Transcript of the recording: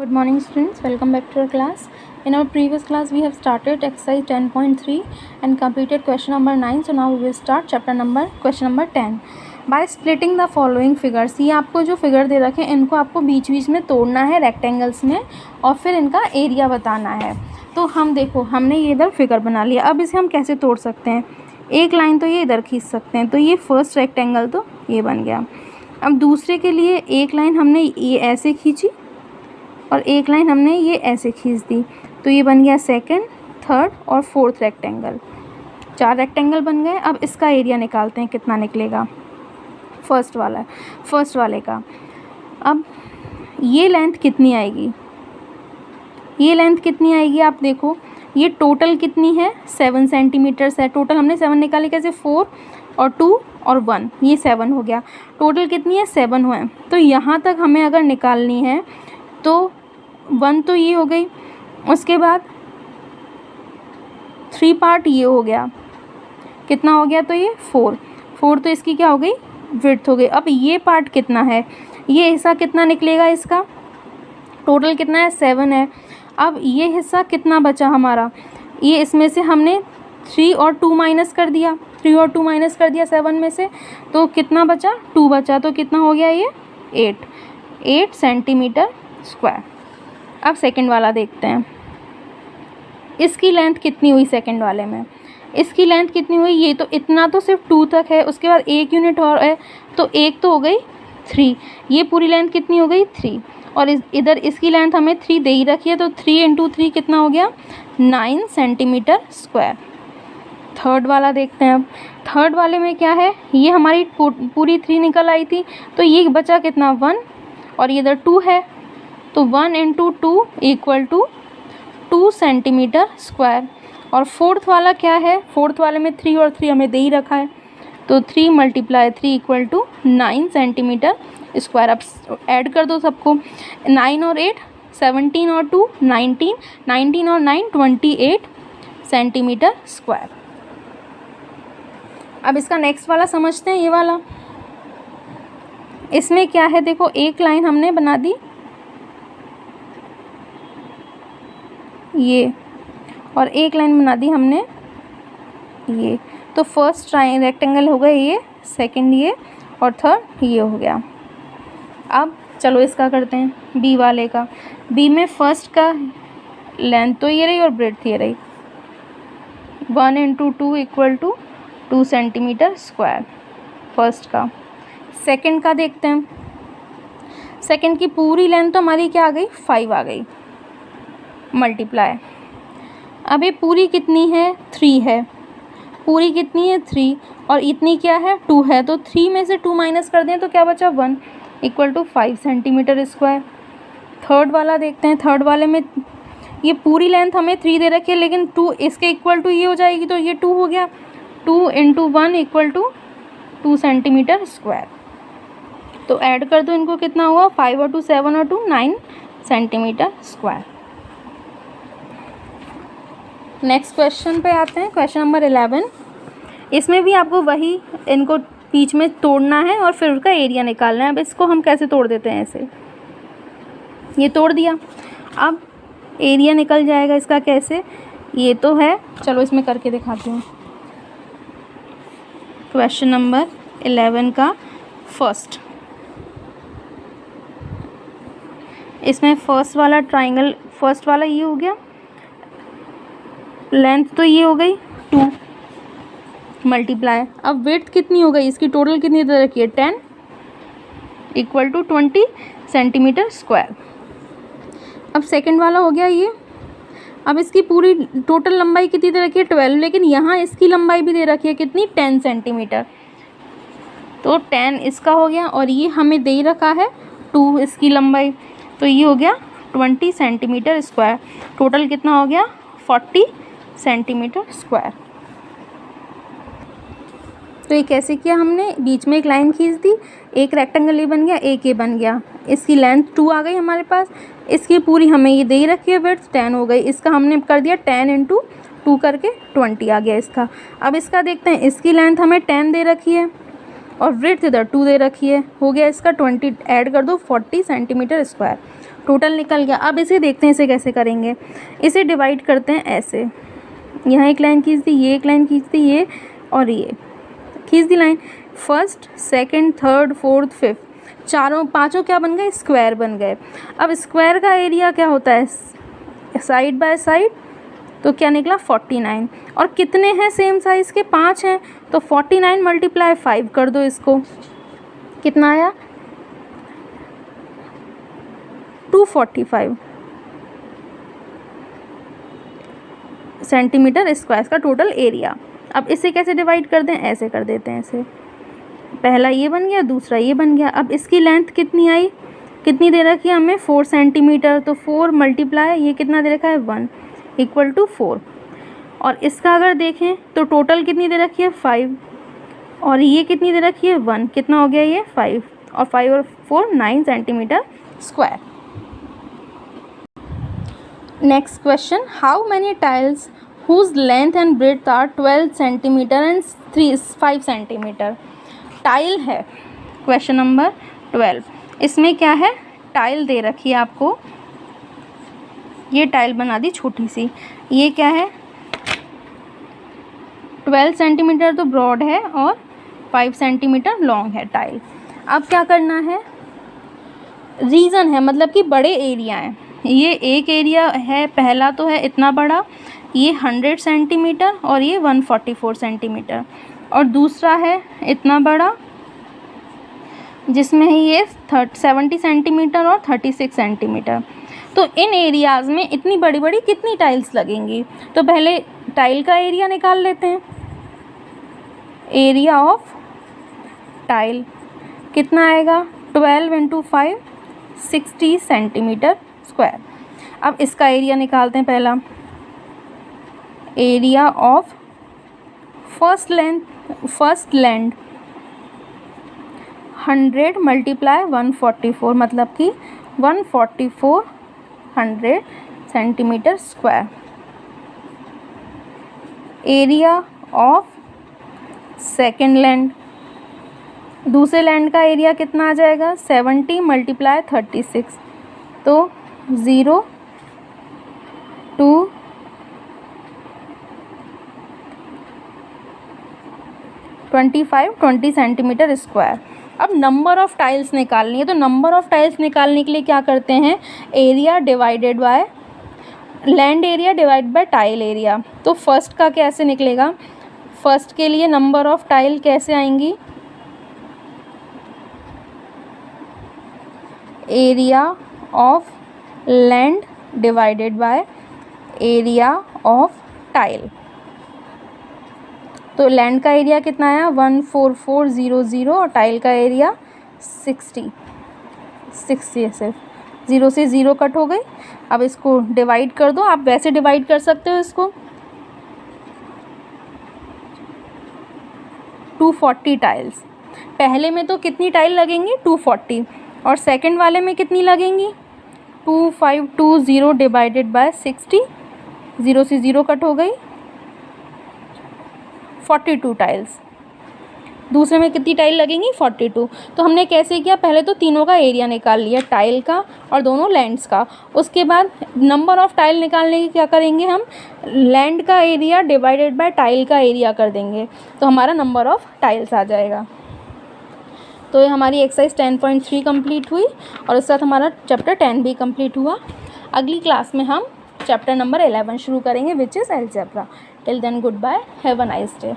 Good morning students, welcome back to our class. In our previous class we have started exercise 10.3 and completed question number 9. So now we will start question number 10. By splitting the following figures, ये आपको जो figure दे रखे हैं इनको आपको बीच बीच में तोड़ना है रेक्टेंगल्स में और फिर इनका एरिया बताना है. तो हम देखो हमने ये इधर फिगर बना लिया. अब इसे हम कैसे तोड़ सकते हैं? एक लाइन तो ये इधर खींच सकते हैं, तो ये फर्स्ट रेक्टेंगल तो ये बन गया. अब दूसरे के लिए एक लाइन हमने ये ऐसे खींची और एक लाइन हमने ये ऐसे खींच दी, तो ये बन गया सेकंड, थर्ड और फोर्थ रेक्टेंगल. 4 रेक्टेंगल बन गए. अब इसका एरिया निकालते हैं कितना निकलेगा. फर्स्ट वाले का. अब ये लेंथ कितनी आएगी? आप देखो ये टोटल कितनी है? 7 सेंटीमीटर्स है. टोटल हमने 7 निकाली कैसे? 4 और 2 और 1, ये 7 हो गया. टोटल कितनी है? 7 हुए. तो यहाँ तक हमें अगर निकालनी है तो 1 तो ये हो गई, उसके बाद 3 पार्ट ये हो गया. कितना हो गया? तो ये 4 तो इसकी क्या हो गई? विड्थ हो गई. अब ये पार्ट कितना है? ये हिस्सा कितना निकलेगा इसका? टोटल कितना है? 7 है. अब ये हिस्सा कितना बचा हमारा? ये इसमें से हमने 3 और 2 माइनस कर दिया. 7 में से, तो कितना बचा? 2 बचा. तो कितना हो गया? ये 8 सेंटीमीटर स्क्वायर. अब सेकंड वाला देखते हैं. इसकी लेंथ कितनी हुई? सेकंड वाले में इसकी लेंथ कितनी हुई? ये तो इतना तो सिर्फ 2 तक है. उसके बाद 1 यूनिट और है, तो 1 तो हो गई 3. ये पूरी लेंथ कितनी हो गई? 3. और इधर इसकी लेंथ हमें 3 दे ही रखी है, तो 3 × 3 कितना हो गया? 9 सेंटीमीटर स्क्वायर. थर्ड वाला देखते हैं. अब थर्ड वाले में क्या है? ये हमारी पूरी 3 निकल आई थी, तो ये बचा कितना? 1 और इधर 2 है, तो 1 × 2 = 2 सेंटीमीटर स्क्वायर. और फोर्थ वाला क्या है? फोर्थ वाले में 3 और 3 हमें दे ही रखा है, तो 3 × 3 = 9 सेंटीमीटर स्क्वायर. अब ऐड कर दो सबको. 9 और 8 17 और 2 19, 19 और 9 28 सेंटीमीटर स्क्वायर. अब इसका नेक्स्ट वाला समझते हैं. ये वाला, इसमें क्या है? देखो एक लाइन हमने बना दी ये, और एक लाइन बना दी हमने ये. तो फर्स्ट रेक्टेंगल हो गया ये, सेकंड ये और थर्ड ये हो गया. अब चलो इसका करते हैं, बी वाले का. बी में फर्स्ट का लेंथ तो ये रही और ब्रेड्थ ये रही. 1 × 2 = 2 सेंटीमीटर स्क्वायर फर्स्ट का. सेकंड का देखते हैं. सेकंड की पूरी लेंथ तो हमारी क्या आ गई? 5 आ गई. मल्टीप्लाई. अब ये पूरी कितनी है? 3 है. पूरी कितनी है? 3. और इतनी क्या है? 2 है. तो 3 में से 2 माइनस कर दें तो क्या बचा? 1 = 5 सेंटीमीटर स्क्वायर. थर्ड वाला देखते हैं. थर्ड वाले में ये पूरी लेंथ हमें 3 दे रखी है, लेकिन 2 इसके इक्वल टू ये हो जाएगी, तो ये 2 हो गया. 2 × 1 = 2 सेंटीमीटर स्क्वायर. तो ऐड कर दो इनको. कितना हुआ? 5 और 2 7 और 2 9 सेंटीमीटर स्क्वायर. नेक्स्ट क्वेश्चन पे आते हैं. Question number 11. इसमें भी आपको वही इनको बीच में तोड़ना है और फिर उसका एरिया निकालना है. अब इसको हम कैसे तोड़ देते हैं? ऐसे ये तोड़ दिया. अब एरिया निकल जाएगा इसका. कैसे? ये तो है, चलो इसमें करके दिखाती हूँ. क्वेश्चन नंबर 11 का फर्स्ट, इसमें फर्स्ट वाला ट्राइंगल, फर्स्ट वाला ये हो गया. लेंथ तो ये हो गई 2 मल्टीप्लाई. अब विड्थ कितनी हो गई इसकी? टोटल कितनी दे रखी है? 10 = 20 सेंटीमीटर स्क्वायर. अब सेकंड वाला हो गया ये. अब इसकी पूरी टोटल लंबाई कितनी दे रखी है? 12, लेकिन यहाँ इसकी लंबाई भी दे रखी है कितनी? 10 सेंटीमीटर. तो 10 इसका हो गया, और ये हमें दे ही रखा है 2 इसकी लंबाई, तो ये हो गया 20 सेंटीमीटर स्क्वायर. टोटल कितना हो गया? 40 सेंटीमीटर स्क्वायर. तो ये कैसे किया हमने? बीच में एक लाइन खींच दी, एक रेक्टेंगल ये बन गया, एक ये बन गया. इसकी लेंथ 2 आ गई हमारे पास. इसकी पूरी हमें ये दे ही रखी है विड्थ 10 हो गई. इसका हमने कर दिया 10 × 2 करके 20 आ गया इसका. अब इसका देखते हैं. इसकी लेंथ हमें 10 दे रखी है और विड्थ इधर 2 दे रखी है. हो गया इसका 20. ऐड कर दो 40 सेंटीमीटर स्क्वायर. टोटल निकल गया। अब इसे देखते हैं इसे कैसे करेंगे। इसे डिवाइड करते हैं ऐसे, यहाँ एक लाइन खींच दी, ये एक लाइन खींच दी, ये और ये खींच दी line. First, second, third, fourth, fifth, चारों पांचों क्या बन गए, स्क्वायर बन गए। अब स्क्वायर का एरिया क्या होता है, साइड बाय साइड, तो क्या निकला 49। और कितने हैं सेम साइज़ के, 5 हैं, तो 49 मल्टीप्लाई 5 कर दो इसको, कितना आया 245 सेंटीमीटर स्क्वायर का टोटल एरिया। अब इसे कैसे डिवाइड कर दें, ऐसे कर देते हैं इसे, पहला ये बन गया, दूसरा ये बन गया। अब इसकी लेंथ कितनी आई, कितनी दे रखी है हमें 4 सेंटीमीटर, तो 4 मल्टीप्लाई ये कितना दे रखा है 1 इक्वल टू 4। और इसका अगर देखें तो टोटल कितनी दे रखी है 5, और ये कितनी दे रखी है 1, कितना हो गया ये 5, और 5 और 4 9 centimetre square. Next question, how many tiles whose length and breadth are 12 centimetre and 5 centimetre. Tile है क्वेश्चन नंबर 12, इसमें क्या है, टाइल दे रखी है आपको, ये टाइल बना दी छोटी सी, ये क्या है 12 सेंटीमीटर तो ब्रॉड है और 5 सेंटीमीटर लॉन्ग है टाइल। अब क्या करना है, रीज़न है मतलब कि बड़े एरिया हैं, ये एक एरिया है, पहला तो है इतना बड़ा, ये 100 सेंटीमीटर और ये 144 सेंटीमीटर, और दूसरा है इतना बड़ा जिसमें ये 70 सेंटीमीटर और 36 सेंटीमीटर। तो इन एरियाज़ में इतनी बड़ी बड़ी कितनी टाइल्स लगेंगी, तो पहले टाइल का एरिया निकाल लेते हैं। एरिया ऑफ टाइल कितना आएगा, 12 इंटू 5 60 सेंटीमीटर स्क्वायर। अब इसका एरिया निकालते हैं, पहला area of first land 100 multiply 144 मतलब कि 144 centimetre square. Area of second land, दूसरे लैंड का एरिया कितना आ जाएगा 70 मल्टीप्लाई 36, तो 0 2 20 सेंटीमीटर स्क्वायर। अब नंबर ऑफ़ टाइल्स निकालनी है, तो नंबर ऑफ़ टाइल्स निकालने के लिए क्या करते हैं, area divided by land area divide by tile area. तो फर्स्ट का कैसे निकलेगा, फर्स्ट के लिए नंबर ऑफ़ टाइल कैसे आएंगी, area of land divided by area of tile. तो लैंड का एरिया कितना आया 14400 और टाइल का एरिया 60 सिर्फ 0 से 0 कट हो गई। अब इसको डिवाइड कर दो, आप वैसे डिवाइड कर सकते हो इसको, 240 टाइल्स, पहले में तो कितनी टाइल लगेंगी 240, और सेकंड वाले में कितनी लगेंगी 2520 डिवाइडेड बाय 60, 0 से 0 कट हो गई 42 टाइल्स। दूसरे में कितनी टाइल लगेंगी 42। तो हमने कैसे किया, पहले तो तीनों का एरिया निकाल लिया, टाइल का और दोनों लैंड्स का। उसके बाद नंबर ऑफ़ टाइल निकालने की क्या करेंगे, हम लैंड का एरिया डिवाइडेड बाय टाइल का एरिया कर देंगे, तो हमारा नंबर ऑफ़ टाइल्स आ जाएगा। तो ये हमारी एक्सरसाइज 10.3 कंप्लीट हुई और उसके साथ हमारा चैप्टर 10 भी कंप्लीट हुआ। अगली क्लास में हम चैप्टर नंबर 11 शुरू करेंगे, which is algebra. Till then good bye, have a nice day.